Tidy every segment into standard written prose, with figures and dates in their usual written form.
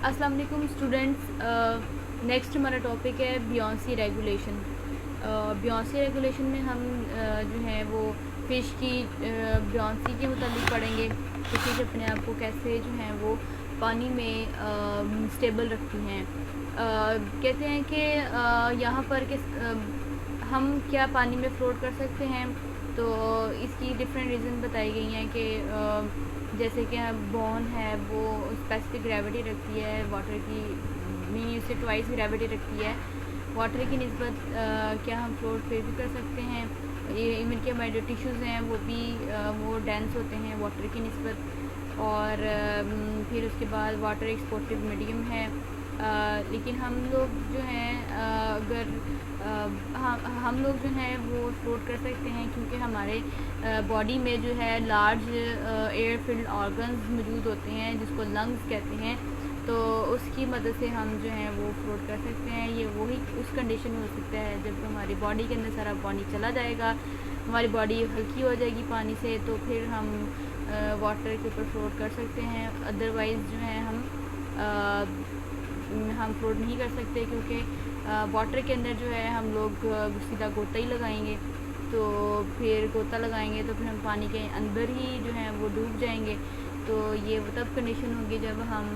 अस्सलाम वालेकुम students. Next हमारा टॉपिक है बियोंसी रेगुलेशन। बियोंसी रेगुलेशन में हम जो है वो फ़िश की बियोंसी के मुताबिक पढ़ेंगे कि फ़िश अपने आप को कैसे जो है वो पानी में स्टेबल रखती हैं। कहते हैं कि यहाँ पर कि हम क्या पानी में फ्लोट कर सकते हैं, तो इसकी डिफरेंट रीज़न बताई गई हैं कि जैसे कि बोन है वो स्पेसिफिक ग्रेविटी रखती है वाटर की, मीन उससे ट्वाइस ग्रेविटी रखती है वाटर की निस्बत। क्या हम फ्लोट फिर भी कर सकते हैं। ये इवन के हमारे जो टिश्यूज़ हैं वो भी वो डेंस होते हैं वाटर की निस्बत। और फिर उसके बाद वाटर एक्सपोर्टिव मीडियम है। लेकिन हम लोग जो हैं अगर हम लोग जो हैं वो फ्लोट कर सकते हैं क्योंकि हमारे बॉडी में जो है लार्ज एयर फिल्ड ऑर्गन्स मौजूद होते हैं जिसको लंग्स कहते हैं। तो उसकी मदद से हम जो है वो फ्लोट कर सकते हैं। ये वही उस कंडीशन में हो सकता है जब हमारी बॉडी के अंदर सारा पानी चला जाएगा, हमारी बॉडी हल्की हो जाएगी पानी से, तो फिर हम वाटर के ऊपर फ्लोट कर सकते हैं। अदरवाइज़ जो है हम फ्लोट नहीं कर सकते क्योंकि वाटर के अंदर जो है हम लोग सीधा गोता ही लगाएंगे। तो फिर गोता लगाएंगे तो फिर हम पानी के अंदर ही जो है वो डूब जाएंगे। तो ये तब कंडीशन होगी जब हम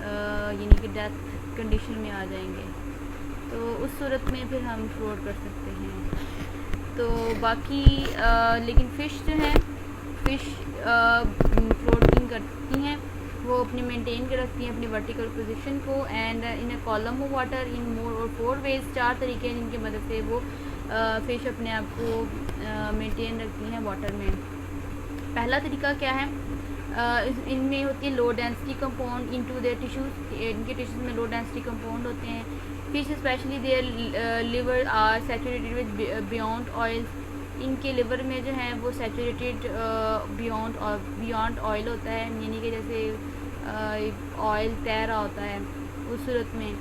यानी कि डेथ कंडीशन में आ जाएंगे, तो उस सूरत में फिर हम फ्लोट कर सकते हैं। तो बाकी लेकिन फ़िश जो है फ़िश फ्लोटिंग करती हैं, वो अपनी मेंटेन कर रखती हैं अपनी वर्टिकल पोजीशन को and in a column of water in more और 4 वेज। 4 तरीके हैं जिनकी मदद से वो फ़िश अपने आप को मेंटेन रखती हैं वाटर में। पहला तरीका क्या है, इनमें होती है low density compound into their tissues. इनके टिश्यूज़ में लो डेंसिटी कंपाउंड होते हैं। Fish specially their liver are saturated with beyond oil. इनके लिवर में जो है वो सैचुरेटेड बियॉन्ड ऑयल होता है, यानी कि जैसे ऑयल तैर रहा होता है उस सूरत में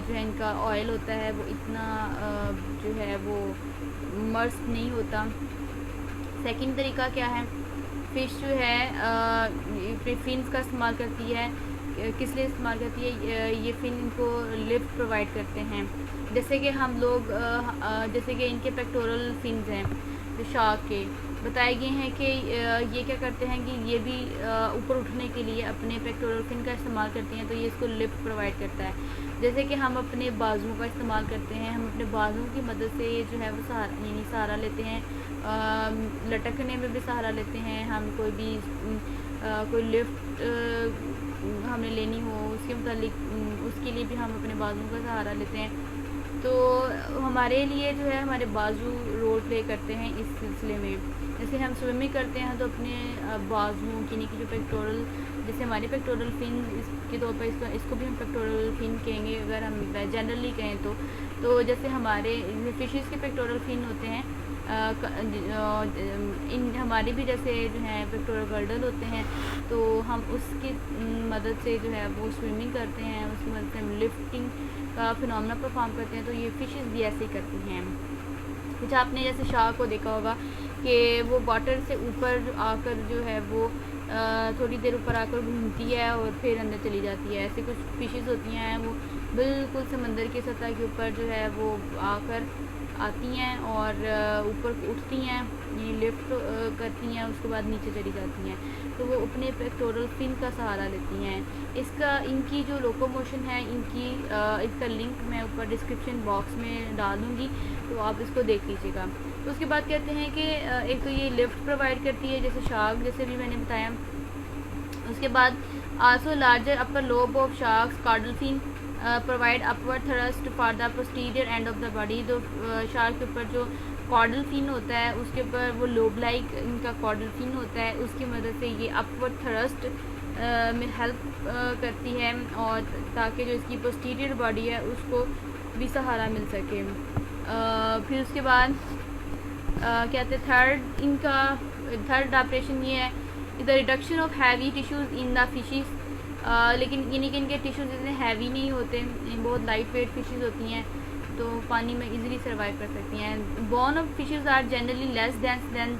जो है इनका ऑयल होता है वो इतना जो है वो मर्स नहीं होता। सेकंड तरीका क्या है, फ़िश जो है फिन्स का इस्तेमाल करती है। किस लिए इस्तेमाल करती है, ये फिन इनको लिफ्ट प्रोवाइड करते हैं। जैसे कि हम लोग जैसे कि इनके पेक्टोरल फिन्स हैं जो शार्क के, बताए गए हैं कि ये क्या करते हैं कि ये भी ऊपर उठने के लिए अपने पेक्टोरल फिन का इस्तेमाल करती हैं, तो ये इसको लिफ्ट प्रोवाइड करता है। जैसे कि हम अपने बाजुओं का इस्तेमाल करते हैं, हम अपने बाजुओं की मदद से जो है वो सहारा लेते हैं, लटकने में भी सहारा लेते हैं। हम कोई भी कोई लिफ्ट हमें लेनी हो उसके मुतालिक उसके लिए भी हम अपने बाजुओं का सहारा लेते हैं। तो हमारे लिए जो है हमारे बाजू रोल प्ले करते हैं इस सिलसिले में। जैसे हम स्विमिंग करते हैं तो अपने बाजुओं की जो पेक्टोरल, जैसे हमारे पेक्टोरल फिन इसके तौर पर इसको भी हम पेक्टोरल फिन कहेंगे अगर हम जनरली कहें तो जैसे हमारे फिशेस के पेक्टोरल फिन होते हैं, इन हमारे भी जैसे जो है पेक्टोरल गर्डल होते हैं, तो हम उसकी मदद से जो है वो स्विमिंग करते हैं, उसकी मदद से हम लिफ्टिंग का फिनोमेना परफॉर्म करते हैं। तो ये फिशेस भी ऐसे ही करती हैं। कुछ आपने जैसे शार्क को देखा होगा कि वो वाटर से ऊपर आकर जो है वो थोड़ी देर ऊपर आकर घूमती है और फिर अंदर चली जाती है। ऐसे कुछ फिशेस होती हैं वो बिल्कुल समंदर की सतह के ऊपर जो है वो आकर आती हैं और ऊपर उठती हैं, ये लिफ्ट करती हैं, उसके बाद नीचे चली जाती हैं। तो वो अपने पेक्टोरल फिन का सहारा लेती हैं। इनकी जो लोकोमोशन है इसका लिंक मैं ऊपर डिस्क्रिप्शन बॉक्स में डाल दूँगी, तो आप इसको देख लीजिएगा। तो उसके बाद कहते हैं कि एक तो ये लिफ्ट प्रोवाइड करती है जैसे शार्क, जैसे भी मैंने बताया। उसके बाद also larger upper lobe of sharks caudal fin provide upward thrust for the posterior end of the body. तो शार्क के ऊपर जो कॉर्डल फिन होता है उसके ऊपर वो लोब लाइक इनका कॉर्डल फिन होता है, उसकी मदद से ये अपवर्ड थ्रस्ट में हेल्प करती है और ताकि जो इसकी पोस्टीरियर बॉडी है उसको भी सहारा मिल सके। फिर उसके बाद कहते हैं थर्ड ऑपरेशन ये है the reduction of heavy tissues in the fishes. लेकिन यानी कि इनके टिश्यूज़ इतने हैवी नहीं होते, बहुत लाइट वेट फिशेस होती हैं, तो पानी में इजीली सर्वाइव कर सकती हैं। Bone of fishes are generally less dense than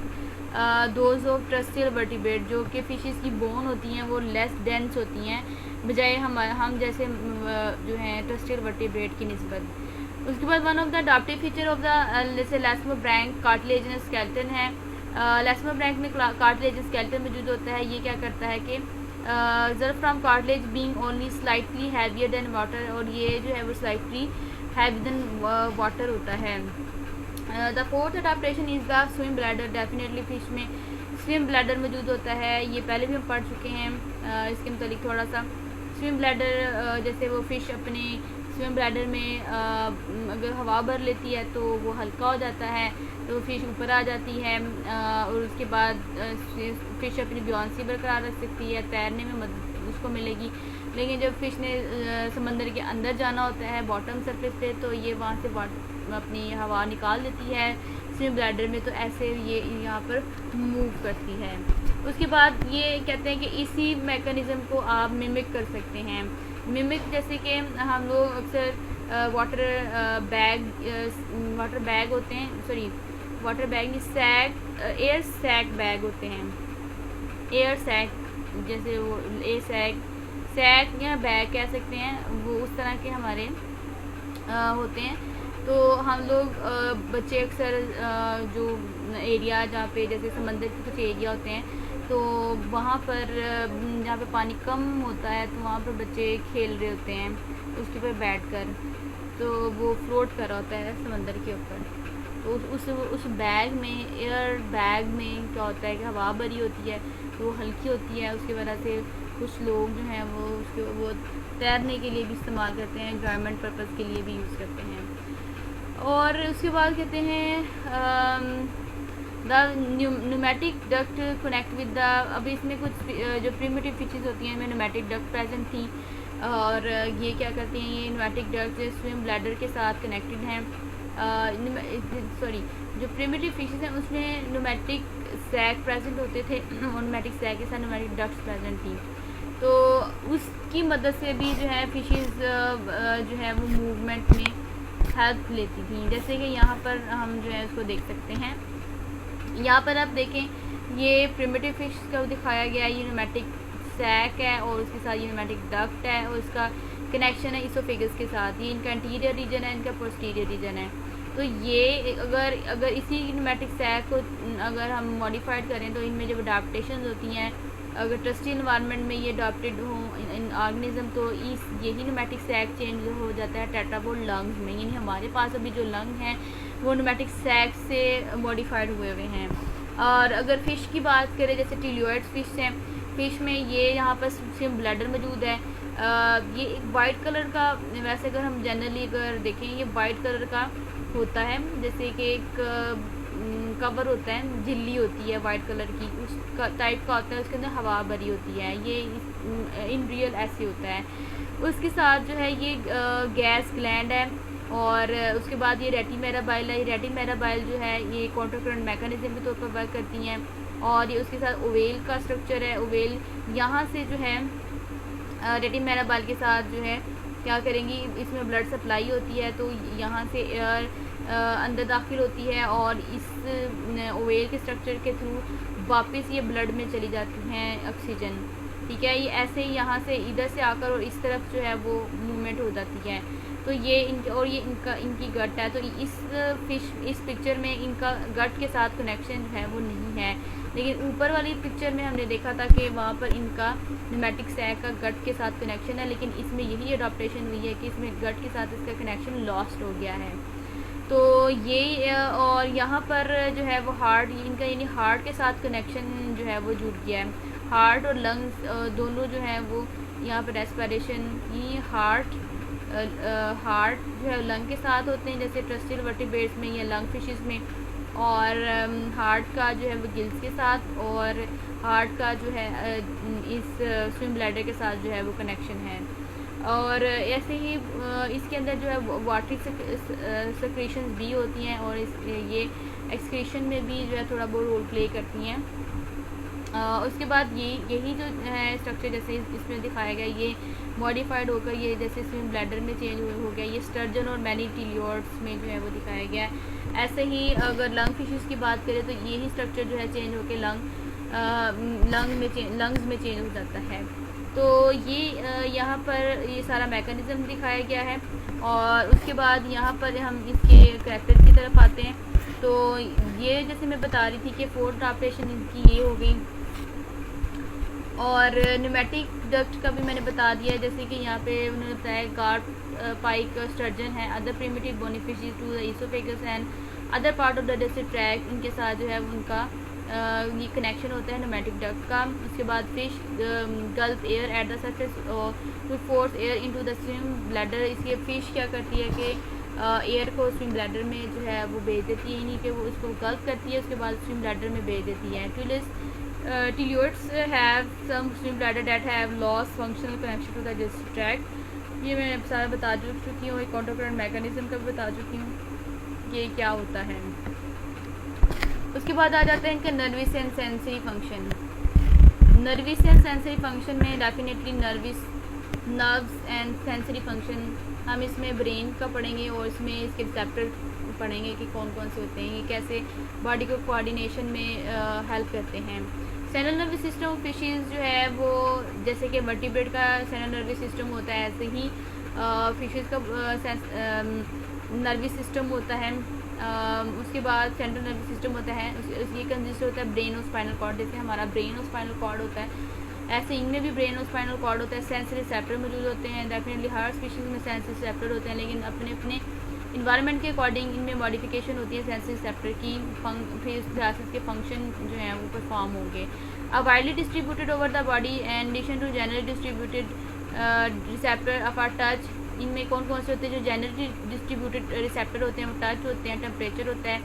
those of terrestrial vertebrate, जो कि फिशेस की बोन होती हैं वो लेस डेंस होती हैं बजाय हम जैसे जो हैं ट्रस्टियल वर्टिब्रेट की निस्बत। उसके बाद one of the adoptive feature of the जैसे लेस्मोब्रैंक कार्टिलेजिनस स्केलेटन है। लेस्मोब्रैंक में कार्टिलेजिनस स्केलेटन मौजूद होता है। ये क्या करता है कि जर from cartilage being only slightly heavier than water, और ये जो है वो स्लाइटली हैवी देन वाटर होता है। The fourth adaptation is the swim bladder. Definitely fish में स्विम ब्लैडर मौजूद होता है, ये पहले भी हम पढ़ चुके हैं इसके मतलब थोड़ा सा। स्विम ब्लैडर जैसे वो फ़िश अपने स्विम ब्लैडर में अगर हवा भर लेती है तो वो हल्का हो जाता है, तो फ़िश ऊपर आ जाती है और उसके बाद फ़िश अपनी बुयांसी बरकरार रख सकती है, तैरने में मदद उसको मिलेगी। लेकिन जब फ़िश ने समंदर के अंदर जाना होता है बॉटम सरफेस पे, तो ये वहाँ से अपनी हवा निकाल देती है स्विम ब्लैडर में, तो ऐसे ये यहाँ पर मूव करती है। उसके बाद ये कहते हैं कि इसी मैकेनिज़्म को आप मिमिक कर सकते हैं। मिमिक जैसे कि हम लोग अक्सर वाटर बैग होते हैं, सॉरी वाटर बैग नहीं, सैक एयर सैक बैग होते हैं, एयर सैक जैसे वो एयर सैक या बैग कह सकते हैं, वो उस तरह के हमारे होते हैं। तो हम लोग बच्चे अक्सर जो एरिया जहाँ पे जैसे समंदर के कुछ एरिया होते हैं तो वहाँ पर जहाँ पे पानी कम होता है तो वहाँ पर बच्चे खेल रहे होते हैं उसके ऊपर बैठकर, तो वो फ्लोट कर रहा होता है समंदर के ऊपर। तो उस बैग में, एयर बैग में क्या होता है कि हवा भरी होती है तो वो हल्की होती है, उसकी वजह से कुछ लोग जो हैं वो तैरने के लिए भी इस्तेमाल करते हैं, एन्जॉयमेंट पर्पज़ के लिए भी यूज़ करते हैं। और उसके बाद कहते हैं the pneumatic duct connect with the, अभी इसमें कुछ जो प्रिमिटिव फीचर्स होती हैं इनमें न्यूमेटिक डक्ट प्रेजेंट थी, और ये क्या करती हैं, ये न्यूमेटिक डक्ट स्विम ब्लैडर के साथ कनेक्टेड हैं। सॉरी, जो प्रिमिटिव फीचर्स हैं उसमें न्यूमेटिक सैक प्रेजेंट होते थे और न्यूमेटिक सैक के साथ न्यूमेटिक डक्ट्स प्रेजेंट थी, तो उसकी मदद से भी जो है फिशेस जो है वो मूवमेंट में हेल्प लेती थी। जैसे कि यहाँ पर हम जो है उसको देख सकते हैं, यहाँ पर आप देखें ये प्रिमिटिव फिश का दिखाया गया है, ये न्यूमेटिक सैक है और उसके साथ ये न्यूमेटिक डक्ट है और इसका कनेक्शन है इसोफेगस के साथ। ये इनका इंटीरियर रीजन है, इनका पोस्टीरियर रीजन है। तो ये अगर इसी न्यूमेटिक सैक को अगर हम मॉडिफाइड करें तो इनमें जब अडाप्टेशन होती हैं, अगर ट्रस्टी इन्वायरमेंट में ये अडॉप्टेड हो इन ऑर्गेनिज्म, तो यही न्यूमेटिक सैक चेंज हो जाता है टेट्रापोड लंग्स में। यानी हमारे पास अभी जो लंग हैं वो न्यूमेटिक सैक से मॉडिफाइड हुए हुए हैं। और अगर फ़िश की बात करें जैसे टिलियोइड फ़िश हैं, फ़िश में ये यहाँ पर स्विम ब्लैडर मौजूद है। ये एक वाइट कलर का, वैसे अगर हम जनरली अगर देखें ये वाइट कलर का होता है, जैसे कि एक कवर होता है, झिल्ली होती है वाइट कलर की, उस टाइप का होता है, उसके अंदर हवा भरी होती है, ये इन रियल ऐसे होता है। उसके साथ जो है ये गैस ग्लैंड है और उसके बाद ये रेटिमेराबाइल है। ये रेटिमेराबाइल जो है ये कॉन्ट्रोकरेंट मैकेनिज्म के तौर पर वर्क करती हैं और ये उसके साथ ओवेल का स्ट्रक्चर है। ओवेल यहाँ से जो है रेटिमेराबाइल के साथ जो है क्या करेंगी, इसमें ब्लड सप्लाई होती है तो यहाँ से एयर अंदर दाखिल होती है और इस ओवेल के स्ट्रक्चर के थ्रू वापस ये ब्लड में चली जाती हैं ऑक्सीजन, ठीक है। ये ऐसे ही यहाँ से इधर से आकर और इस तरफ जो है वो मूवमेंट हो जाती है। तो ये इनकी गट है, तो इस पिक्चर में इनका गट के साथ कनेक्शन जो है वो नहीं है, लेकिन ऊपर वाली पिक्चर में हमने देखा था कि वहाँ पर इनका न्यूमेटिक सैक का गट के साथ कनेक्शन है, लेकिन इसमें यही अडॉप्टेशन हुई है कि इसमें गट के साथ इसका कनेक्शन लॉस्ट हो गया है। तो ये और यहाँ पर जो है वो हार्ट, इनका यानी हार्ट के साथ कनेक्शन जो है वो जुड़ गया है। हार्ट और लंग्स दोनों जो है वो यहाँ पर रेस्पिरेशन, ये हार्ट जो है लंग के साथ होते हैं जैसे ट्रस्टियल वर्टिब्रेट्स में या लंग फिशेस में, और हार्ट का जो है वो गिल्स के साथ, और हार्ट का जो है इस स्विम ब्लैडर के साथ जो है वो कनेक्शन है। और ऐसे ही इसके अंदर जो है वाटरी सेक्रेशंस भी होती हैं और ये एक्सक्रीशन में भी जो है थोड़ा बहुत रोल प्ले करती हैं। उसके बाद यही जो है स्ट्रक्चर जैसे इसमें दिखाया गया, ये मॉडिफाइड होकर ये जैसे इसमें ब्लैडर में चेंज हो गया, ये स्टर्जन और मैनी टिलियोट्स में जो है वो दिखाया गया है। ऐसे ही अगर लंग फिशेस की बात करें तो यही स्ट्रक्चर जो है चेंज होकर लंग्स में चेंज हो जाता है। तो ये यहाँ पर ये सारा मैकेनिज़्म दिखाया गया है। और उसके बाद यहाँ पर हम इसके करैक्टर की तरफ आते हैं। तो ये जैसे मैं बता रही थी कि फोर्थ ऑपरेशन इनकी ये हो गई। और न्यूमेटिक डक्ट का भी मैंने बता दिया है, जैसे कि यहाँ पे उन्होंने बताया गार्ड पाइक स्टर्जन है, other primitive bony fishes to the oesophagus and other part of the digestive tract, इनके साथ जो है उनका ये कनेक्शन होता है न्यूमेटिक डक्ट का। उसके बाद fish gulp air at the surface to force air into the swim bladder. इसके फिश क्या करती है कि एयर को स्विम ब्लैडर में जो है वो भेज देती है, यानी कि वो उसको गल्प करती है, उसके बाद स्विम ब्लैडर में भेज देती है। Tiliotes have some swim bladder that have lost functional connection to the digestive tract। ये मैं सारा बता चुकी हूँ। एक काउंटर मैकेनिज्म का भी बता चुकी हूँ ये क्या होता है। उसके बाद आ जाते हैं इनका nervous and sensory function. Nervous and sensory function में definitely nerves and sensory function हम इसमें ब्रेन का पढ़ेंगे और इसमें इसके रिसेप्टर पढ़ेंगे कि कौन कौन से होते हैं, ये कैसे बॉडी को कोऑर्डिनेशन में हेल्प करते हैं। सेंट्रल नर्वस सिस्टम फिशेस जो है वो जैसे कि वर्टिब्रेट का सेंट्रल नर्वस सिस्टम होता है, ऐसे ही फिशेस का नर्वस सिस्टम होता है। उसके बाद सेंट्रल नर्वस सिस्टम होता है, ये कंसिस्ट होता है ब्रेन और स्पाइनल कॉर्ड। जैसे हमारा ब्रेन और स्पाइनल कॉर्ड होता है, ऐसे इनमें भी ब्रेन और स्पाइनल कॉर्ड होता है। सेंसरी रिसेप्टर मौजूद होते हैं, डेफिनेटली हर स्पीशीज़ में सेंसरी रिसेप्टर होते हैं, लेकिन अपने अपने इन्वायरमेंट के अकॉर्डिंग इनमें मॉडिफिकेशन होती है सेंसरी रिसेप्टर की। फिर उस क्लासेस के फंक्शन जो हैं वो परफॉर्म होंगे। अब widely distributed over the body and addition to generally distributed receptor of are touch. इनमें कौन कौन से होते हैं जो जनरली डिस्ट्रीब्यूटेड रिसेप्टर होते हैं, वो टच होते हैं, टेम्परेचर होता है।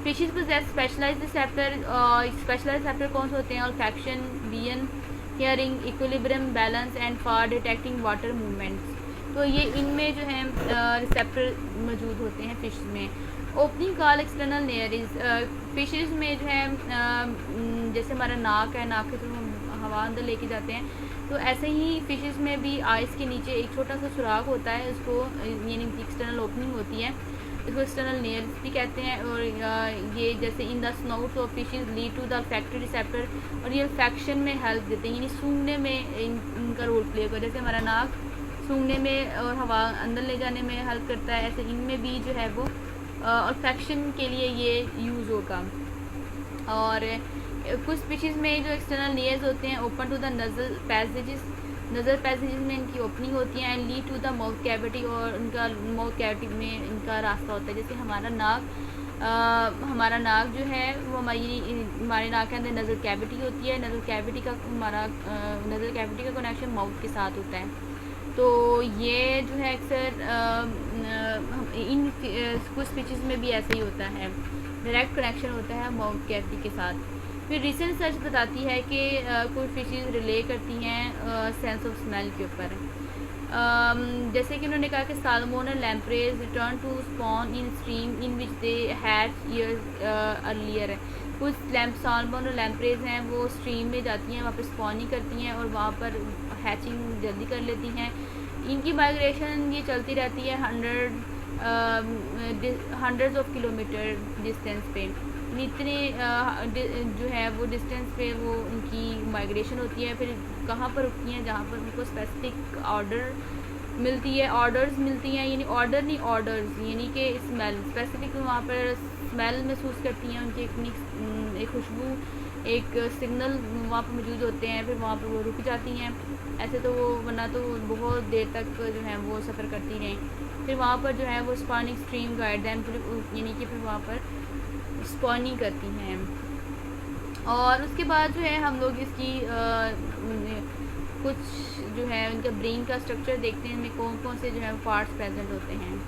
Fishes possess specialised receptor. Specialised receptor कौन से होते हैं? Olfaction, vision, hearing, equilibrium, balance and for detecting water movements. तो ये इनमें जो है रिसेप्टर मौजूद होते हैं फिश में। Opening call external nares. Fishes में जो है जैसे हमारा नाक है, नाक के थ्रू हम हवा अंदर लेके जाते हैं, तो ऐसे ही फिशेज में भी आइस के नीचे एक छोटा सा सुराख होता है, उसको यानी एक्सटर्नल ओपनिंग होती है, इसको एक्सटर्नल नेयर्स भी कहते हैं। और ये जैसे in the snouts of fishes lead to the olfactory receptor, और ये फैक्शन में हेल्प देते हैं, यानी सूंघने में इनका रोल प्ले होगा। जैसे हमारा नाक सूंघने में और हवा अंदर ले जाने में हेल्प करता है, ऐसे इनमें भी जो है वो ऑल्फैक्शन के लिए ये यूज़ होगा। और कुछ स्पीशीज़ में जो एक्सटर्नल लेयर्स होते हैं open to the nasal passages, nasal passages में इनकी ओपनिंग होती है, and lead to the mouth cavity, और उनका माउथ कैविटी में इनका रास्ता होता है। जैसे हमारा नाक जो है वो हमारे नाक के अंदर नज़र कैविटी होती है, नज़र कैविटी का कनेक्शन माउथ के साथ होता है। तो ये जो है अक्सर इन कुछ स्पीशीज़ में भी ऐसे ही होता है, डायरेक्ट कनेक्शन होता है माउथ कैविटी के साथ। फिर रिसेंट रिसर्च बताती है कि कुछ फिशेज़ रिले करती हैं सेंस ऑफ स्मेल के ऊपर। जैसे कि उन्होंने कहा कि salmon and lampreys return to spawn in stream in which they hatch years earlier. कुछ साल्मोनल लैम्प्रेज हैं वो स्ट्रीम में जाती हैं, वहाँ पर स्पॉनिंग करती हैं और वहाँ पर हैचिंग जल्दी कर लेती हैं। इनकी माइग्रेशन ये चलती रहती है हंड्रेड्स ऑफ किलोमीटर डिस्टेंस पे, इतने जो है वो डिस्टेंस पे वो उनकी माइग्रेशन होती है। फिर कहाँ पर रुकती हैं? जहाँ पर उनको स्पेसिफिक ऑर्डर्स मिलती हैं, यानी ऑर्डर नहीं ऑर्डर्स, यानी कि स्मेल स्पेसिफिक वहाँ पर स्मेल महसूस करती हैं, उनकी एक खुशबू, एक सिग्नल वहाँ पर मौजूद होते हैं, फिर वहाँ पर वो रुक जाती हैं। ऐसे तो वो वरना तो बहुत देर तक जो है वो सफ़र करती रहें। फिर वहाँ पर जो है वो स्पॉनिंग स्ट्रीम गाइड दैम, यानी कि फिर वहाँ पर स्पॉनिंग करती हैं। और उसके बाद जो है हम लोग इसकी कुछ जो है उनका ब्रेन का स्ट्रक्चर देखते हैं, इनमें कौन कौन से जो है पार्ट्स प्रेजेंट होते हैं।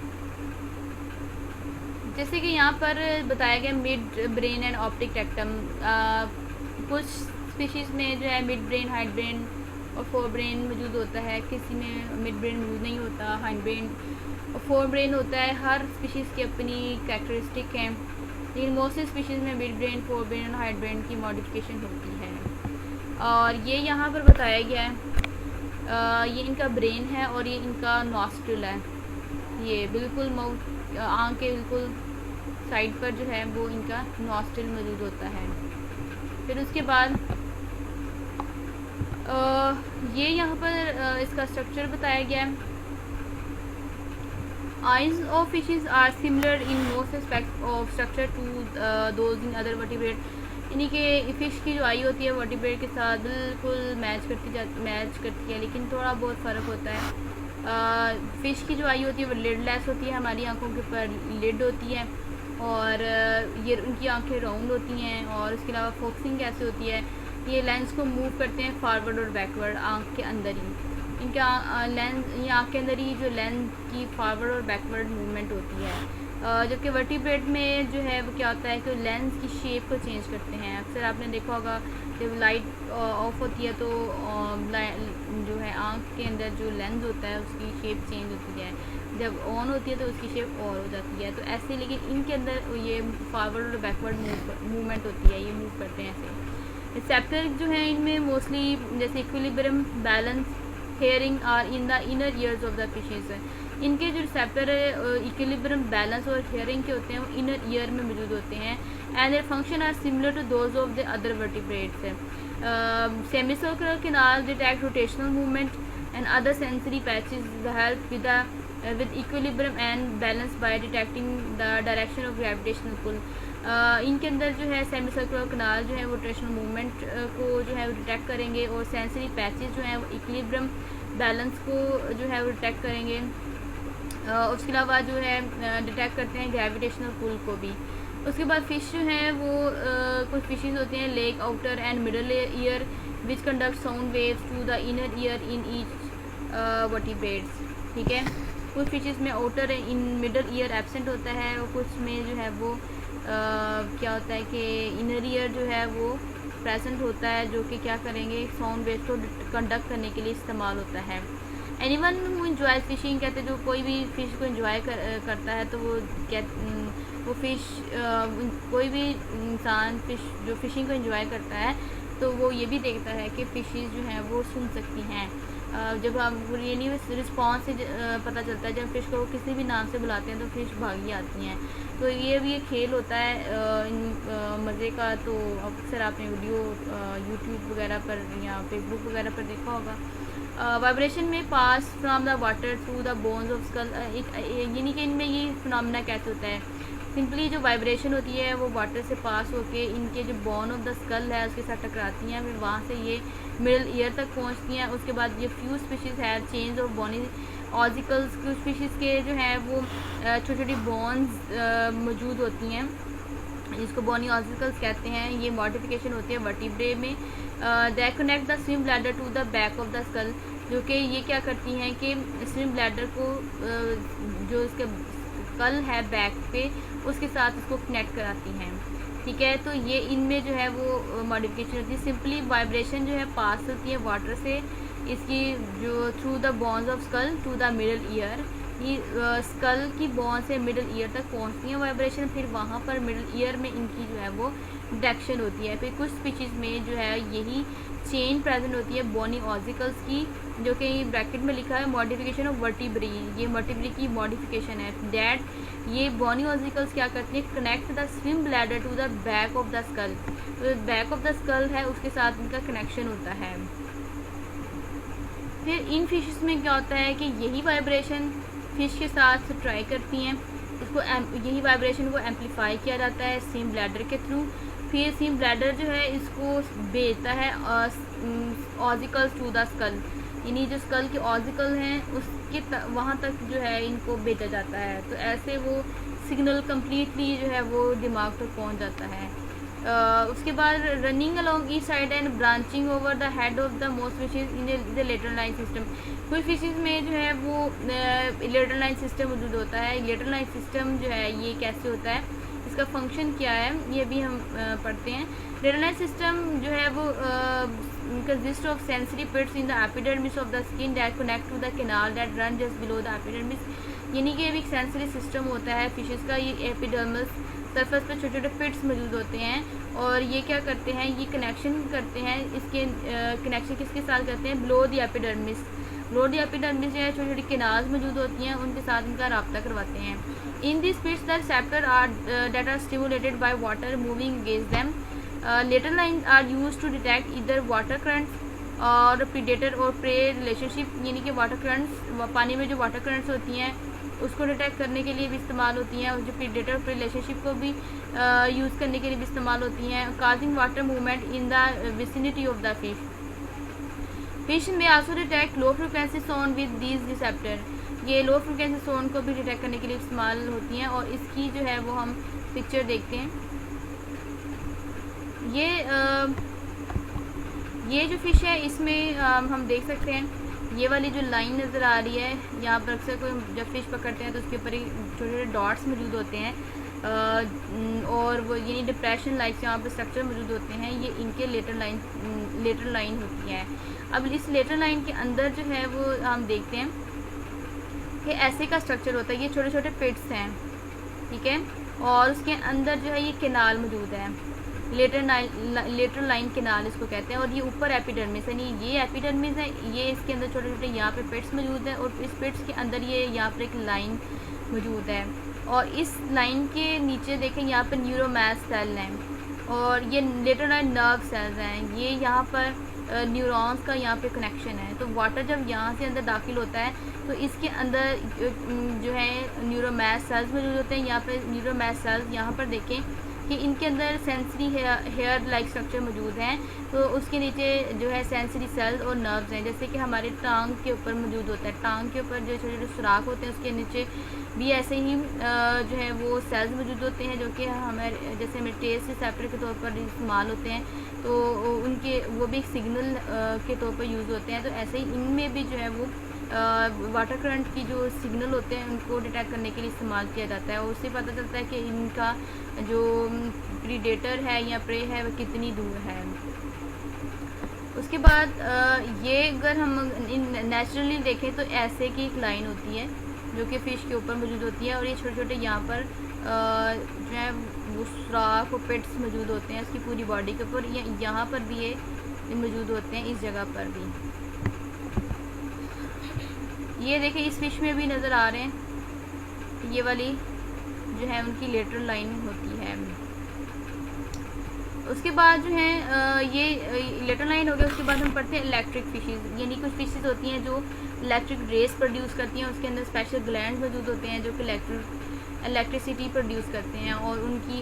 जैसे कि यहाँ पर बताया गया mid brain and optic rectum. कुछ स्पीशीज़ में जो है मिड ब्रेन, हाइंड ब्रेन और फोर ब्रेन मौजूद होता है, किसी में मिड ब्रेन मौजूद नहीं होता, हाइंड ब्रेन और फोर ब्रेन होता है। हर स्पीशीज़ की अपनी कैरेक्टरिस्टिक हैं, लेकिन मोस्ट स्पीशीज़ में मिड ब्रेन, फोर ब्रेन और हाइंड ब्रेन की मॉडिफिकेशन होती है। और ये यहाँ पर बताया गया है, ये इनका ब्रेन है और ये इनका नॉस्ट्रिल है। ये बिल्कुल माउथ आँख के बिल्कुल साइड पर जो है वो इनका नॉस्ट्रिल मौजूद होता है। फिर उसके बाद ये यहाँ पर इसका स्ट्रक्चर बताया गया है। Eyes of fishes are similar in most aspects of structure to those in other vertebrate। यानी कि फ़िश की जो आई होती है वर्टिब्रेट के साथ बिल्कुल मैच करती है, लेकिन थोड़ा बहुत फ़र्क होता है। फ़िश की जो आई होती है वो लिडलेस होती है, हमारी आंखों के ऊपर लिड होती है, और ये उनकी आंखें राउंड होती हैं। और उसके अलावा फोकसिंग कैसे होती है, ये लेंस को मूव करते हैं फॉरवर्ड और बैकवर्ड आँख के अंदर ही। इनका लेंस, ये आँख के अंदर ही जो लेंस की फॉरवर्ड और बैकवर्ड मूवमेंट होती है। जबकि वर्टिब्रेट में जो है वो क्या होता है कि लेंस की शेप को चेंज करते हैं। अक्सर आपने देखा होगा जब लाइट ऑफ होती है तो जो है आँख के अंदर जो लेंस होता है उसकी शेप चेंज होती है, जब ऑन होती है तो उसकी शेप और हो जाती है। तो ऐसे, लेकिन इनके अंदर ये फॉरवर्ड और बैकवर्ड मूवमेंट होती है, ये मूव करते हैं ऐसे। रिसेप्टर जो है इनमें मोस्टली जैसे equilibrium, balance, hearing are in the inner ears of the fishes है। इनके जो रिसेप्टर है इक्विलिब्रियम, बैलेंस और हेयरिंग के होते हैं वो इनर ईयर में मौजूद होते हैं। And their function are similar to those of the other vertebrates है। Semicircular canal detect rotational movement and other sensory patches help with equilibrium and balance by detecting the direction of gravitational pull। इनके अंदर जो है semi circular कनाल जो है वो rotational movement को जो है वो डिटेक्ट करेंगे, और सेंसरी पैचेस जो हैं वो इक्विलिब्रियम, बैलेंस को जो है वो डिटेक्ट करेंगे। उसके अलावा जो है डिटेक्ट करते हैं ग्रेविटेशनल पुल को भी। उसके बाद फ़िश जो हैं वो कुछ फिशेज होते हैं lack, outer and middle ear which conduct sound waves to the inner ear in each vertebrates. ठीक है, कुछ फिशेस में outer in middle ear absent होता है, और कुछ में जो है वो क्या होता है कि इनर ईयर जो है वो प्रेजेंट होता है, जो कि क्या करेंगे साउंड वेव्स को कंडक्ट करने के लिए इस्तेमाल होता है। एनीवन हु एंजॉय फिशिंग, कहते हैं जो कोई भी फ़िश को एंजॉय करता है तो वो फ़िश कोई भी इंसान फ़िश जो फ़िशिंग को एंजॉय करता है तो वो ये भी देखता है कि फ़िशेज़ जो हैं वो सुन सकती हैं। जब हम यानी रिस्पॉन्स से पता चलता है, जब फ़िश को किसी भी नाम से बुलाते हैं तो फ़िश भागी आती हैं। तो ये भी एक खेल होता है मज़े का। तो अक्सर आपने वीडियो यूट्यूब वगैरह पर या फेसबुक वगैरह पर देखा होगा। वाइब्रेशन में pass from the water through the bones of skull, यानी कि इनमें ये फिनोमेना कैसे होता है। सिंपली जो वाइब्रेशन होती है वो वाटर से पास होके इनके जो बोन ऑफ द स्कल है उसके साथ टकराती हैं, फिर वहाँ से ये मिडल ईयर तक पहुँचती हैं। उसके बाद ये फ्यू स्पीशीज़ है चेंज ऑफ बोनी ऑजिकल्स, कुछ स्पीशीज़ के जो हैं वो छोटी छोटी बोन्स मौजूद होती हैं जिसको बोनी ऑजिकल्स कहते हैं। ये मॉडिफिकेशन होती है वर्टिब्रे में। They connect the swim bladder to the back of the skull, जो कि ये क्या करती हैं कि स्विम ब्लैडर को जो इसका स्कल है बैक पे उसके साथ इसको कनेक्ट कराती हैं। ठीक है, तो ये इनमें जो है वो मॉडिफिकेशन होती है। सिंपली वाइब्रेशन जो है पास होती है वाटर से इसकी जो through the bones of skull to the middle ear, ये स्कल की बोन से मिडल ईयर तक पहुंचती है वाइब्रेशन, फिर वहाँ पर मिडल ईयर में इनकी जो है वो डिटेक्शन होती है। फिर कुछ स्पीशीज़ में जो है यही चेंज प्रेजेंट होती है बोनी ऑजिकल्स की, जो कि ब्रैकेट में लिखा है मॉडिफिकेशन ऑफ वर्टिब्री, ये वर्टिब्री की मॉडिफिकेशन है। डैट ये बोनी ऑजिकल्स क्या करती हैं, connect the swim bladder to the back of the skull, तो बैक ऑफ द स्कल है उसके साथ इनका कनेक्शन होता है। फिर इन फिशेस में क्या होता है कि यही वाइब्रेशन फिश के साथ ट्राई करती हैं, इसको यही वाइब्रेशन को एम्पलीफाई किया जाता है स्विम ब्लैडर के थ्रू। फिर स्विम ब्लैडर जो है इसको भेजता है ऑजिकल्स टू द स्कल, यानी जो स्कल के ऑजिकल हैं उसके वहाँ तक जो है इनको भेजा जाता है। तो ऐसे वो सिग्नल कम्प्लीटली जो है वो दिमाग तक पहुँच जाता है। उसके बाद running along each side and branching over the head of the most fishes in the lateral line system. कुछ फिशेज में जो है वो लेटरल लाइन सिस्टम मौजूद होता है। लेटरल लाइन सिस्टम जो है ये कैसे होता है, इसका फंक्शन क्या है, ये भी हम पढ़ते हैं। लेटरल लाइन सिस्टम जो है वो consist of sensory pits in the epidermis of the skin that connect to the canal that run just below the epidermis, यानी कि एक सेंसरी सिस्टम होता है फिशेस का। ये एपिडर्मिस सरफेस पे छोटे छोटे पिट्स मौजूद होते हैं और ये क्या करते हैं, ये कनेक्शन करते हैं, इसके कनेक्शन किसके साथ करते हैं, below the epidermis. Below the epidermis जो है छोटी छोटी केनाल्स मौजूद होती हैं, उनके साथ इनका रब्ता करवाते हैं। In this fish the receptor are that are stimulated by water moving against them. Lateral line are use to detect either water currents और प्रीडेटर और प्रे रिलेशनशिप, यानी कि वाटर करंट्स, पानी में जो वाटर करंट्स होती हैं उसको डिटेक्ट करने के लिए भी इस्तेमाल होती हैं, और जो प्रीडेटर और रिलेशनशिप को भी यूज़ करने के लिए भी इस्तेमाल होती हैं। Causing water movement in the vicinity of the fish. Fish में also detect low frequency sound with these receptor. ये लो फ्रिक्वेंसी साउंड को भी डिटेक्ट करने के लिए इस्तेमाल होती हैं, और इसकी जो है वो हम पिक्चर देखते हैं। ये जो फिश है इसमें हम देख सकते हैं ये वाली जो लाइन नज़र आ रही है, यहाँ पर अक्सर कोई जब फिश पकड़ते हैं तो उसके ऊपर छोटे छोटे डॉट्स मौजूद होते हैं, और वो यानी डिप्रेशन लाइक यहाँ पर स्ट्रक्चर मौजूद होते हैं, ये इनके लेटर लाइन होती है। अब इस लेटर लाइन के अंदर जो है वो हम देखते हैं कि ऐसे का स्ट्रक्चर होता है, ये छोटे छोटे पिट्स हैं, ठीक है, और उसके अंदर जो है ये केनाल मौजूद है, लेटर लाइन केनाल इसको कहते हैं, और ये ऊपर एपिडर्मिस है, यानी ये एपिडर्मिस है, ये इसके अंदर छोटे छोटे यहाँ पे पिट्स मौजूद है, और इस पिट्स के अंदर ये यहाँ पर एक लाइन मौजूद है, और इस लाइन के नीचे देखें यहाँ पर न्यूरोमैस सेल हैं, और ये लेटर लाइन नर्व सेल्स हैं, ये यहाँ पर न्यूरॉन्स का यहाँ पे कनेक्शन है। तो वाटर जब यहाँ से अंदर दाखिल होता है तो इसके अंदर जो है न्यूरोमैस सेल्स मौजूद होते हैं। यहाँ पे न्यूरोमैस सेल्स यहाँ पर देखें कि इनके अंदर सेंसरी हेयर लाइक स्ट्रक्चर मौजूद हैं, तो उसके नीचे जो है सेंसरी सेल्स और नर्व्स हैं, जैसे कि हमारे टांग के ऊपर मौजूद होता है, टांग के ऊपर जो छोटे छोटे सुराख होते हैं उसके नीचे भी ऐसे ही जो है वो सेल्स मौजूद होते हैं, जो कि हमारे जैसे हमें टेस्ट रिसेप्टर के तौर पर इस्तेमाल होते हैं, तो उनके वो भी सिग्नल के तौर पर यूज़ होते हैं। तो ऐसे ही इनमें भी जो है वो वाटर करंट की जो सिग्नल होते हैं उनको डिटेक्ट करने के लिए इस्तेमाल किया जाता है, और उससे पता चलता है कि इनका जो प्रीडेटर है या प्रे है वो कितनी दूर है। उसके बाद ये अगर हम नेचुरली देखें तो ऐसे की एक लाइन होती है जो कि फ़िश के ऊपर मौजूद होती है, और ये छोटे छोटे यहाँ पर जो है वो सुराख और पिट्स मौजूद होते हैं इसकी पूरी बॉडी के ऊपर, यहाँ पर भी ये मौजूद होते हैं, इस जगह पर भी। ये देखें इस फिश में भी नज़र आ रहे हैं, ये वाली जो है उनकी लेटर लाइन होती है। उसके बाद जो है ये लेटर लाइन हो गया। उसके बाद हम पढ़ते हैं इलेक्ट्रिक फिशेस, यानी कुछ फिशेस होती हैं जो इलेक्ट्रिक रेस प्रोड्यूस करती हैं, उसके अंदर स्पेशल ग्लैंड मौजूद होते हैं जो कि इलेक्ट्रिसिटी प्रोड्यूस करते हैं, और उनकी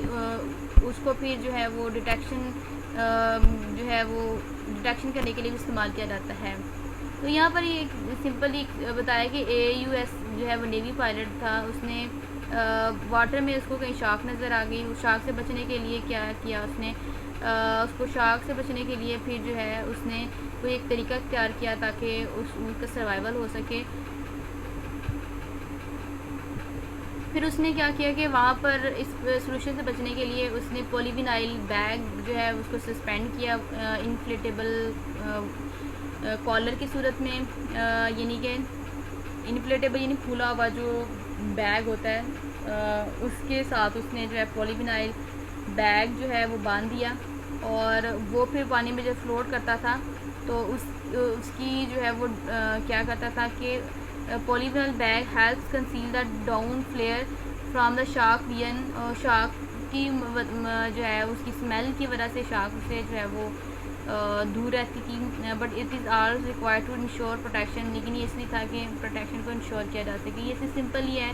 उसको फिर जो है वो डिटेक्शन जो है वो डिटेक्शन करने के लिए भी इस्तेमाल किया जाता है। तो यहाँ पर ये सिंपली बताया कि AUS जो है वो नेवी पायलट था, उसने वाटर में उसको कहीं शार्क नज़र आ गई, उस शार्क से बचने के लिए क्या किया उसने, उसको शार्क से बचने के लिए फिर जो है उसने कोई एक तरीका तैयार किया ताकि उसका सर्वाइवल हो सके। फिर उसने क्या किया कि वहाँ पर इस सोल्यूशन से बचने के लिए उसने पॉलीविनाइल बैग जो है उसको सस्पेंड किया इन्फ्लेटेबल कॉलर की सूरत में, यानी कि इन्फ्लेटेबल यानी फूला हुआ जो बैग होता है उसके साथ उसने जो है पॉलीविनाइल बैग जो है वो बांध दिया, और वो फिर पानी में जब फ्लोट करता था तो उसकी जो है वो क्या करता था कि polyvinyl bag helps conceal the down flare from the shark view, shark की जो है उसकी स्मेल की वजह से शार्क से जो है वो दूर रहती थी, but it is all required to ensure protection, लेकिन ये इसलिए था कि प्रोटेक्शन को इंश्योर किया जा सके। ये सिंपल ही है,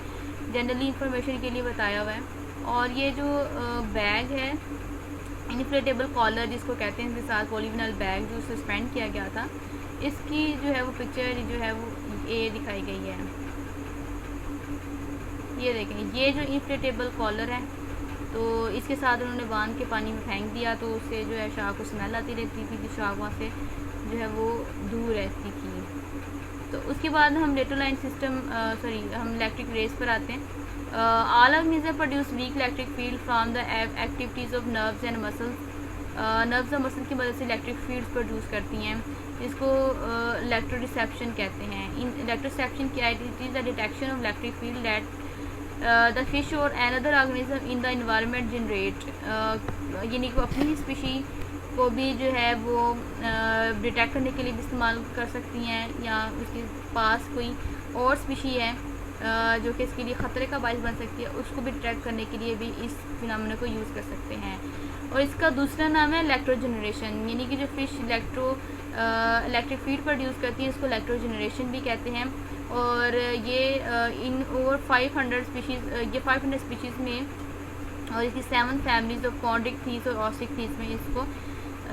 जनरली इंफॉर्मेशन के लिए बताया हुआ है। और ये जो बैग है इन्फ्लेटेबल कॉलर जिसको कहते हैं, इसके साथ पॉलीविनाइल बैग जो सस्पेंड किया गया था, इसकी जो है वो पिक्चर जो है वो ये दिखाई गई है। ये देखें, ये जो इन्फ्लेटेबल कॉलर है तो इसके साथ उन्होंने बांध के पानी में फेंक दिया, तो उससे जो है शार्क को स्मेल आती रहती थी, कि शार्क वहाँ से जो है वो दूर रहती थी। तो उसके बाद हम लेटरलाइन सिस्टम हम इलेक्ट्रिक रेस पर आते हैं। All organism produce weak electric field from the activities of nerves and muscles. Nerves और मसल की मदद से इलेक्ट्रिक फील्ड्स प्रोड्यूस करती हैं, इसको इलेक्ट्रो रिसेप्शन कहते हैं। इन इलेक्ट्रो रिसेप्शन की it is the detection of electric field that the fish or another organism in the environment generate, यानी कि अपनी स्पीशी को भी जो है वो डिटेक्ट करने के लिए भी इस्तेमाल कर सकती हैं, या उसके पास कोई और स्पीशी है जो कि इसके लिए ख़तरे का बायस बन सकती है, उसको भी डिटेक्ट करने के लिए भी इस फिनोमेना को यूज़ कर सकते हैं। और इसका दूसरा नाम है इलेक्ट्रोजनरेशन, यानी कि जो फिश इलेक्ट्रिक फीड प्रोड्यूस करती हैं, इसको इलेक्ट्रोजनरेशन भी कहते हैं। और ये इन ओवर 500 स्पीशीज़ में, और इसकी 7 फैमिलीज ऑफ कॉन्ड्रिक थीस और ऑस्टिक थीस में इसको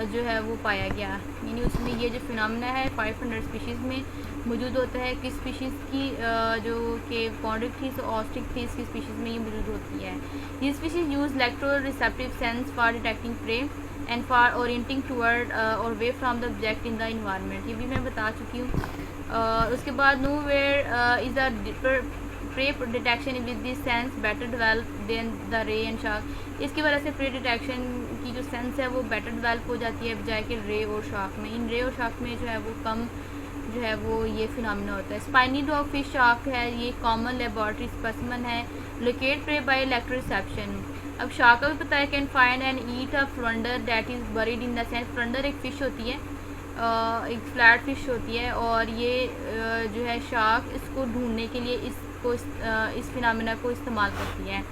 जो है वो पाया गया, यानी उसमें ये जो फिनोमेना है 500 स्पीशीज़ में मौजूद होता है। किस स्पीशीज़ की जो कि कॉन्ड्रिक थीस और ऑस्टिक थीस की स्पीशीज़ में ये मौजूद होती है। ये species use electro receptive sense for detecting prey and for orienting toward or away from the object in the environment, ये भी मैं बता चुकी हूँ। उसके बाद nowhere is the prey detection with this sense better develop than the ray and shark, इसकी वजह से प्रे डिटेक्शन की जो सेंस है वो बेटर डेवलप हो जाती है बजाय कि रे और शार्क में। इन रे और शार्क में जो है वो कम जो है वो ये फिनोमेना होता है। स्पाइनी डॉग फिश शार्क है, ये कॉमन लेबोरेटरी स्पेसिमेन है, locate prey by electro reception. अब शार्क का भी पता है can find and eat a flounder that is buried in the sand, flounder एक फ़िश होती है, एक फ्लैट फिश होती है, और ये जो है शार्क इसको ढूंढने के लिए इस फिनोमेना को इस्तेमाल करती है।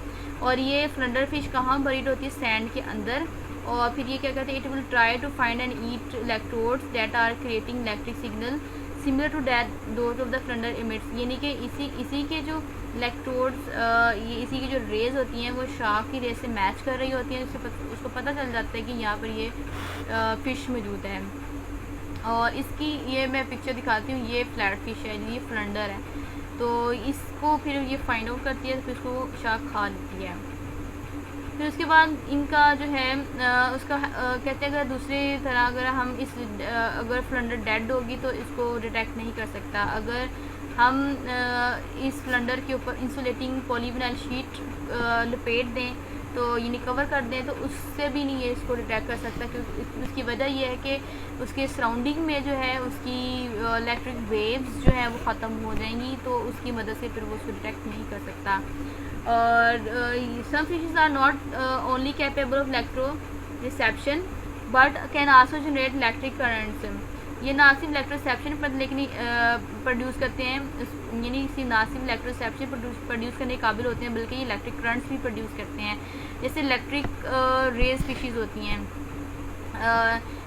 और ये फ्लंडर फिश कहाँ बरीड होती है? सैंड के अंदर। और फिर ये क्या कहते हैं, it will try to find and eat electrodes that are creating electric signal similar to that those of the flounder emits, यानी कि इसी के जो इलेक्ट्रोड्स ये इसी की जो रेज होती हैं वो शार्क की रेज से मैच कर रही होती हैं, उसको पता चल जाता है कि यहाँ पर ये फ़िश मौजूद है। और इसकी ये मैं पिक्चर दिखाती हूँ, ये फ्लैट फिश है, ये फ्लंडर है, तो इसको फिर ये फाइंड आउट करती है, तो फिर उसको शार्क खा लेती है। फिर उसके बाद इनका जो है उसका कहते हैं अगर दूसरी तरह अगर हम अगर फ्लंडर डेड होगी तो इसको डिटेक्ट नहीं कर सकता। अगर हम इस फ्लंडर के ऊपर इंसुलेटिंग पॉलीविनाइल शीट लपेट दें, तो यानी कवर कर दें, तो उससे भी नहीं ये इसको डिटेक्ट कर सकता, क्योंकि उसकी वजह ये है कि उसके सराउंडिंग में जो है उसकी इलेक्ट्रिक वेव्स जो है वो ख़त्म हो जाएंगी, तो उसकी मदद से फिर वो उसको डिटेक्ट नहीं कर सकता। और some fishes are not only capable of electro reception but can also generate electric currents, ये ना सिर्फ इलेक्ट्रोसेप्शन पर लेकिन प्रोड्यूस करते हैं, यानी ना सिर्फ इलेक्ट्रोसेप्शन प्रोड्यूस करने के काबिल होते हैं बल्कि ये इलेक्ट्रिक करंट्स भी प्रोड्यूस करते हैं। जैसे इलेक्ट्रिक रेज स्पीशीज़ होती हैं,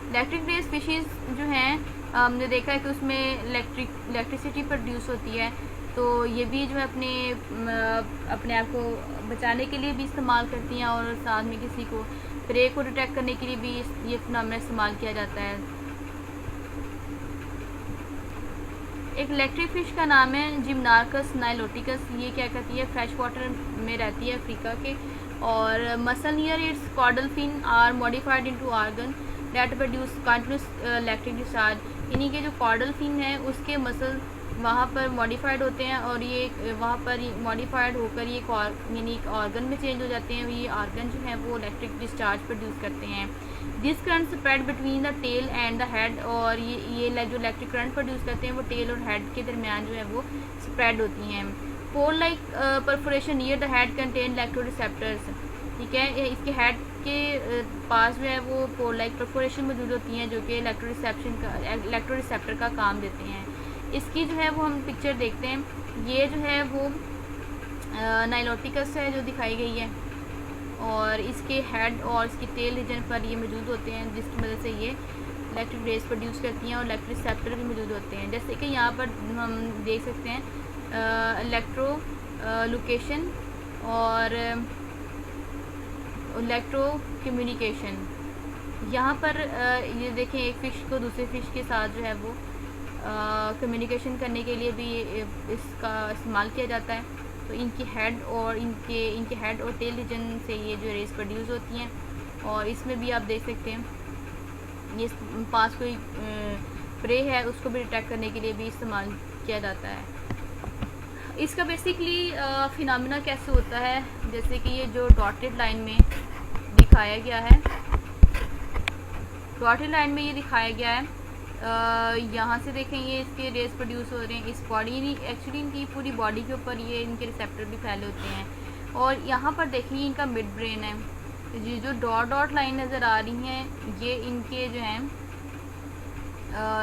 इलेक्ट्रिक रेज स्पीशीज़ जो हैं हमने देखा है कि उसमें इलेक्ट्रिसिटी प्रोड्यूस होती है, तो ये भी जो है अपने आप को बचाने के लिए भी इस्तेमाल करती हैं, और साथ में किसी को प्रे को डिटेक्ट करने के लिए भी ये फिनोमेना इस्तेमाल किया जाता है। एक इलेक्ट्रिक फ़िश का नाम है जिम्नार्कस नाइलोटिकस, ये क्या करती है, फ्रेश वाटर में रहती है अफ्रीका के, और muscle near its caudal fin are modified into organ that produce continuous electric discharge, यानी कि जो कॉर्डल फिन है उसके मसल वहाँ पर मॉडिफाइड होते हैं, और ये वहाँ पर मॉडिफाइड होकर ये यानी एक ऑर्गन में चेंज हो जाते हैं, ये ऑर्गन जो है वो इलेक्ट्रिक डिस्चार्ज प्रोड्यूस करते हैं। This current spread between the tail and the head, और ये जो इलेक्ट्रिक करंट प्रोड्यूस करते हैं वो टेल और हेड के दरमियान जो है वो स्प्रेड होती हैं। Pore like perforation near the head contain electro receptors, ठीक है, इसके हेड के पास जो है वो पोल लाइक परफोरेशन मौजूद होती हैं जो कि इलेक्ट्रो रिसेप्टर का काम देते हैं। इसकी जो है वो हम पिक्चर देखते हैं, ये जो है वो नाइलोटिकस है जो दिखाई गई है, और इसके हेड और इसकी टेल रीजन पर ये मौजूद होते हैं, जिसकी मदद से ये इलेक्ट्रिक रेज प्रोड्यूस करती हैं, और इलेक्ट्रिक रिसेप्टर भी मौजूद होते हैं। जैसे कि यहाँ पर हम देख सकते हैं इलेक्ट्रो लोकेशन और इलेक्ट्रो कम्युनिकेशन। यहाँ पर ये देखें, एक फ़िश को दूसरे फ़िश के साथ जो है वो कम्युनिकेशन करने के लिए भी इसका इस्तेमाल किया जाता है। तो इनकी हेड और इनके हेड और टेल रीजन से ये जो रेस प्रोड्यूस होती हैं, और इसमें भी आप देख सकते हैं ये पास कोई प्रे है उसको भी डिटेक्ट करने के लिए भी इस्तेमाल किया जाता है। इसका बेसिकली फिनोमेना कैसे होता है, जैसे कि ये जो डॉटेड लाइन में दिखाया गया है, डॉटेड लाइन में ये दिखाया गया है यहाँ से देखें ये इसके रेस प्रोड्यूस हो रहे हैं इस बॉडी नहीं, एक्चुअली इनकी पूरी बॉडी के ऊपर ये इनके रिसेप्टर भी फैले होते हैं। और यहाँ पर देखिए इनका मिड ब्रेन है, ये जो डॉट डॉट लाइन नज़र आ रही हैं ये इनके जो हैं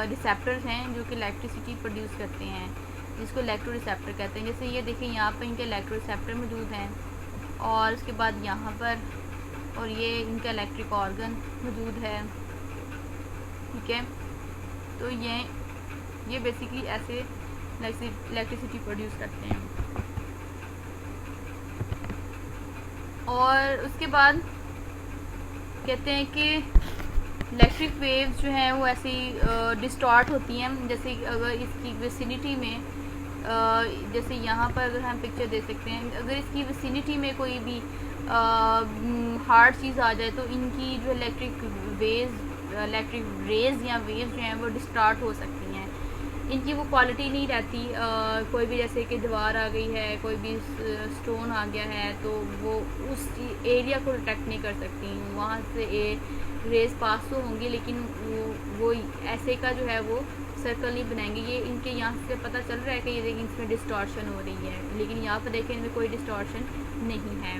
रिसेप्टर्स हैं जो कि इलेक्ट्रिसिटी प्रोड्यूस करते हैं, जिसको इलेक्ट्रो रिसेप्टर कहते हैं। जैसे ये देखिए यहाँ पर इनके इलेक्ट्रो रिसेप्टर मौजूद हैं और उसके बाद यहाँ पर और ये इनका इलेक्ट्रिक ऑर्गन मौजूद है, ठीक है। तो ये बेसिकली ऐसे इलेक्ट्रिसिटी प्रोड्यूस करते हैं। और उसके बाद कहते हैं कि इलेक्ट्रिक वेव्स जो हैं वो ऐसी डिस्टॉर्ट होती हैं, जैसे अगर इसकी विसिनिटी में जैसे यहाँ पर अगर हम पिक्चर दे सकते हैं, अगर इसकी विसिनिटी में कोई भी हार्ड चीज़ आ जाए तो इनकी जो इलेक्ट्रिक रेज या वेव्स जो हैं वो डिस्टॉर्ट हो सकती हैं, इनकी वो क्वालिटी नहीं रहती। कोई भी जैसे कि दीवार आ गई है, कोई भी स्टोन आ गया है तो वो उस एरिया को डिटेक्ट नहीं कर सकती, वहाँ से रेज पास तो होंगी लेकिन वो ऐसे का जो है वो सर्कल नहीं बनाएंगे। ये इनके यहाँ से पता चल रहा है कि ये देखिए इसमें डिस्टॉर्शन हो रही है, लेकिन यहाँ पर देखें इनमें कोई डिस्टॉर्शन नहीं है।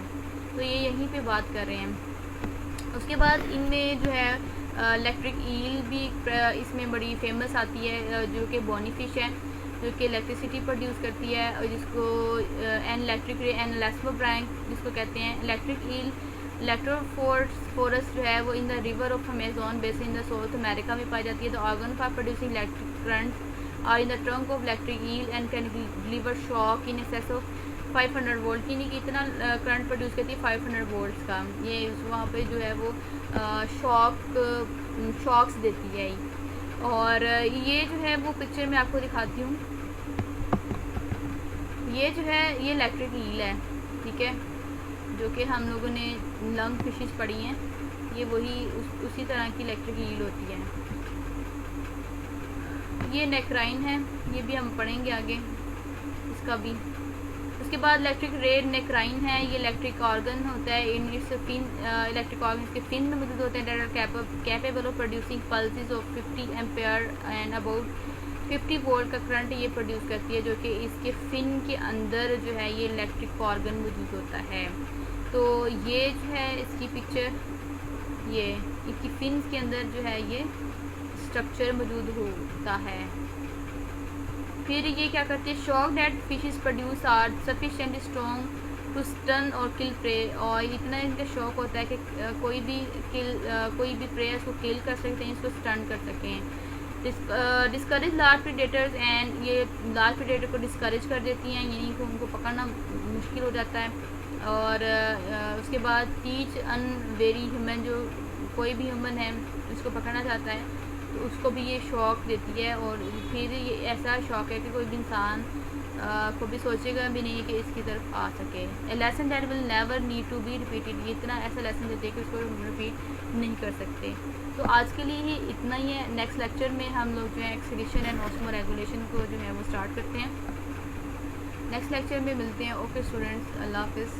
तो ये यहीं पे बात कर रहे हैं। उसके बाद इनमें जो है इलेक्ट्रिक ईल भी इसमें बड़ी फेमस आती है, जो कि बोनी फिश है, जो कि इलेक्ट्रिसिटी प्रोड्यूस करती है और जिसको an electric ray an elasmobranch जिसको कहते हैं। इलेक्ट्रिक ईल इलेक्ट्रोफोरस जो है वो in the river of Amazon basin in the south America में पाई जाती है। तो organ for producing electric current are in the trunk of electric eel and can deliver shock in excess of 500 volt, यानी कि इतना करंट प्रोड्यूस करती है 500 वोल्ट्स का। ये वहाँ पे जो है वो शॉक्स देती है। और ये जो है वो पिक्चर में आपको दिखाती हूँ, ये जो है ये इलेक्ट्रिक ईल है, ठीक है, जो कि हम लोगों ने लंग फिशेस पढ़ी हैं, ये वही उसी तरह की इलेक्ट्रिक ईल होती है। ये नेक्राइन है, ये भी हम पढ़ेंगे आगे इसका भी। उसके बाद इलेक्ट्रिक रे नेक्राइन है, ये इलेक्ट्रिक ऑर्गन होता है, in its fin electric organ इसके फिन में मौजूद होते हैं that are capable of producing pulses of 50 ampere and about 50 volt का करंट ये प्रोड्यूस करती है, जो कि इसके फिन के अंदर जो है ये इलेक्ट्रिक ऑर्गन मौजूद होता है। तो ये जो है इसकी पिक्चर, ये इसकी फिन्स के अंदर जो है ये स्ट्रक्चर मौजूद होता है। फिर ये क्या करती है, shock that fishes produce are sufficiently strong to stun और किल प्रे, और इतना इनका शौक होता है कि कोई भी प्रे उसको किल कर सकते हैं, इसको स्टन कर सकें। डिस्करेज लार्ज प्रीडेटर्स एंड ये लार्ज प्रीडेटर को डिस्करेज कर देती हैं, यानी कि उनको पकड़ना मुश्किल हो जाता है। और उसके बाद टीच अनवेरी ह्यूमन, जो कोई भी ह्यूमन है उसको पकड़ना चाहता है तो उसको भी ये शौक देती है। और फिर ये ऐसा शौक है कि कोई भी इंसान को भी सोचेगा भी नहीं कि इसकी तरफ आ सके। A lesson that will never need to be repeated, ये इतना ऐसा लेसन देते हैं कि उसको रिपीट नहीं कर सकते। तो आज के लिए ही इतना ही है। नेक्स्ट लेक्चर में हम लोग जो है एक्सीलेशन एंड ऑस्मो रेगुलेशन को जो है वो स्टार्ट करते हैं। नेक्स्ट लेक्चर में मिलते हैं। ओके स्टूडेंट्स, अल्लाह हाफिज़।